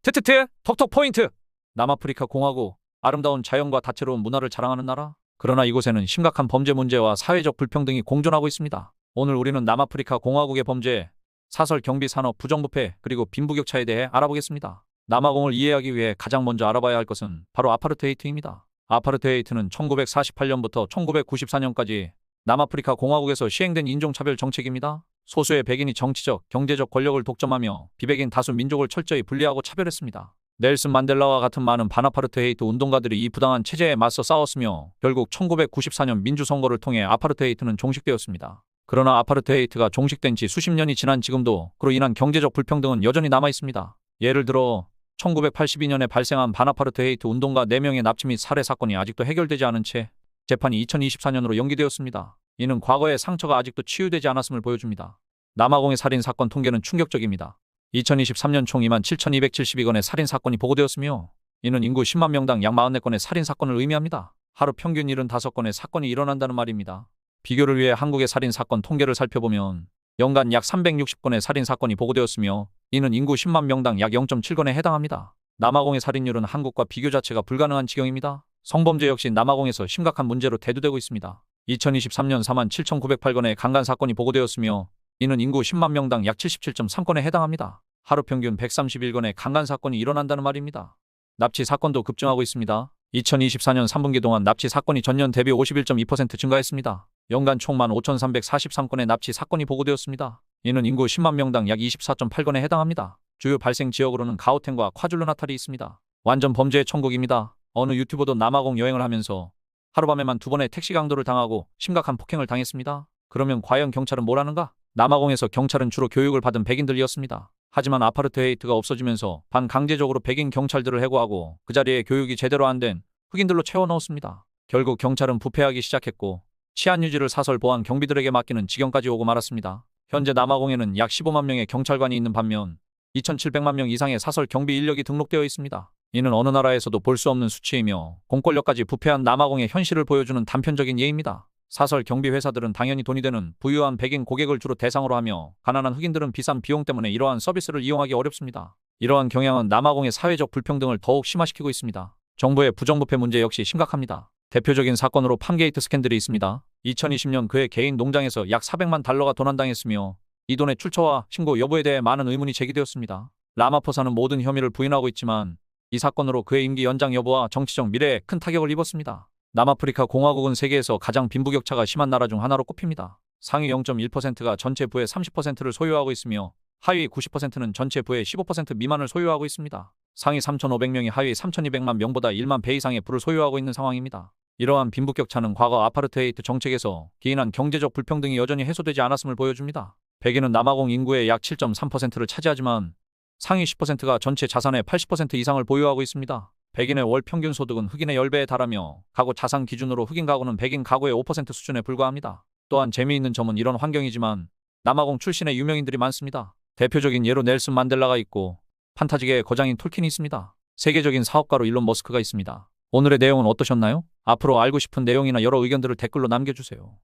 트트트 톡톡 포인트. 남아프리카 공화국, 아름다운 자연과 다채로운 문화를 자랑하는 나라. 그러나 이곳에는 심각한 범죄 문제와 사회적 불평등이 공존하고 있습니다. 오늘 우리는 남아프리카 공화국의 범죄, 사설 경비 산업 부정부패, 그리고 빈부격차에 대해 알아보겠습니다. 남아공을 이해하기 위해 가장 먼저 알아봐야 할 것은 바로 아파르테이트입니다. 아파르테이트는 1948년부터 1994년까지 남아프리카 공화국에서 시행된 인종차별 정책입니다. 소수의 백인이 정치적, 경제적 권력을 독점하며 비백인 다수 민족을 철저히 분리하고 차별했습니다. 넬슨 만델라와 같은 많은 반아파르테이트 운동가들이 이 부당한 체제에 맞서 싸웠으며 결국 1994년 민주선거를 통해 아파르테이트는 종식되었습니다. 그러나 아파르테이트가 종식된 지 수십 년이 지난 지금도 그로 인한 경제적 불평등은 여전히 남아있습니다. 예를 들어 1982년에 발생한 반아파르테이트 운동가 4명의 납치 및 살해 사건이 아직도 해결되지 않은 채 재판이 2024년으로 연기되었습니다. 이는 과거의 상처가 아직도 치유되지 않았음을 보여줍니다. 남아공의 살인 사건 통계는 충격적입니다. 2023년 총 27,272건의 살인 사건이 보고되었으며 이는 인구 10만 명당 약 44건의 살인 사건을 의미합니다. 하루 평균 75건의 사건이 일어난다는 말입니다. 비교를 위해 한국의 살인 사건 통계를 살펴보면 연간 약 360건의 살인 사건이 보고되었으며 이는 인구 10만 명당 약 0.7건에 해당합니다. 남아공의 살인율은 한국과 비교 자체가 불가능한 지경입니다. 성범죄 역시 남아공에서 심각한 문제로 대두되고 있습니다. 2023년 47,908건의 강간 사건이 보고되었으며 이는 인구 10만 명당 약 77.3건에 해당합니다. 하루 평균 131건의 강간 사건이 일어난다는 말입니다. 납치 사건도 급증하고 있습니다. 2024년 3분기 동안 납치 사건이 전년 대비 51.2% 증가했습니다. 연간 총 15,343건의 납치 사건이 보고되었습니다. 이는 인구 10만 명당 약 24.8건에 해당합니다. 주요 발생 지역으로는 가우텐과 콰줄루나탈이 있습니다. 완전 범죄의 천국입니다. 어느 유튜버도 남아공 여행을 하면서 하룻밤에만 2번의 택시 강도를 당하고 심각한 폭행을 당했습니다. 그러면 과연 경찰은 뭘 하는가? 남아공에서 경찰은 주로 교육을 받은 백인들이었습니다. 하지만 아파르테이트가 없어지면서 반강제적으로 백인 경찰들을 해고하고 그 자리에 교육이 제대로 안 된 흑인들로 채워넣었습니다. 결국 경찰은 부패하기 시작했고 치안 유지를 사설 보안 경비들에게 맡기는 지경까지 오고 말았습니다. 현재 남아공에는 약 15만 명의 경찰관이 있는 반면 2,700만 명 이상의 사설 경비 인력이 등록되어 있습니다. 이는 어느 나라에서도 볼 수 없는 수치이며 공권력까지 부패한 남아공의 현실을 보여주는 단편적인 예입니다. 사설 경비 회사들은 당연히 돈이 되는 부유한 백인 고객을 주로 대상으로 하며 가난한 흑인들은 비싼 비용 때문에 이러한 서비스를 이용하기 어렵습니다. 이러한 경향은 남아공의 사회적 불평등을 더욱 심화시키고 있습니다. 정부의 부정부패 문제 역시 심각합니다. 대표적인 사건으로 팜게이트 스캔들이 있습니다. 2020년 그의 개인 농장에서 약 400만 달러가 도난당했으며 이 돈의 출처와 신고 여부에 대해 많은 의문이 제기되었습니다. 라마포사는 모든 혐의를 부인하고 있지만 이 사건으로 그의 임기 연장 여부와 정치적 미래에 큰 타격을 입었습니다. 남아프리카 공화국은 세계에서 가장 빈부격차가 심한 나라 중 하나로 꼽힙니다. 상위 0.1%가 전체 부의 30%를 소유하고 있으며 하위 90%는 전체 부의 15% 미만을 소유하고 있습니다. 상위 3,500명이 하위 3,200만 명보다 1만 배 이상의 부를 소유하고 있는 상황입니다. 이러한 빈부격차는 과거 아파르테이트 정책에서 기인한 경제적 불평등이 여전히 해소되지 않았음을 보여줍니다. 백인은 남아공 인구의 약 7.3%를 차지하지만 상위 10%가 전체 자산의 80% 이상을 보유하고 있습니다. 백인의 월 평균 소득은 흑인의 10배에 달하며 가구 자산 기준으로 흑인 가구는 백인 가구의 5% 수준에 불과합니다. 또한 재미있는 점은 이런 환경이지만 남아공 출신의 유명인들이 많습니다. 대표적인 예로 넬슨 만델라가 있고 판타지계의 거장인 톨킨이 있습니다. 세계적인 사업가로 일론 머스크가 있습니다. 오늘의 내용은 어떠셨나요? 앞으로 알고 싶은 내용이나 여러 의견들을 댓글로 남겨주세요.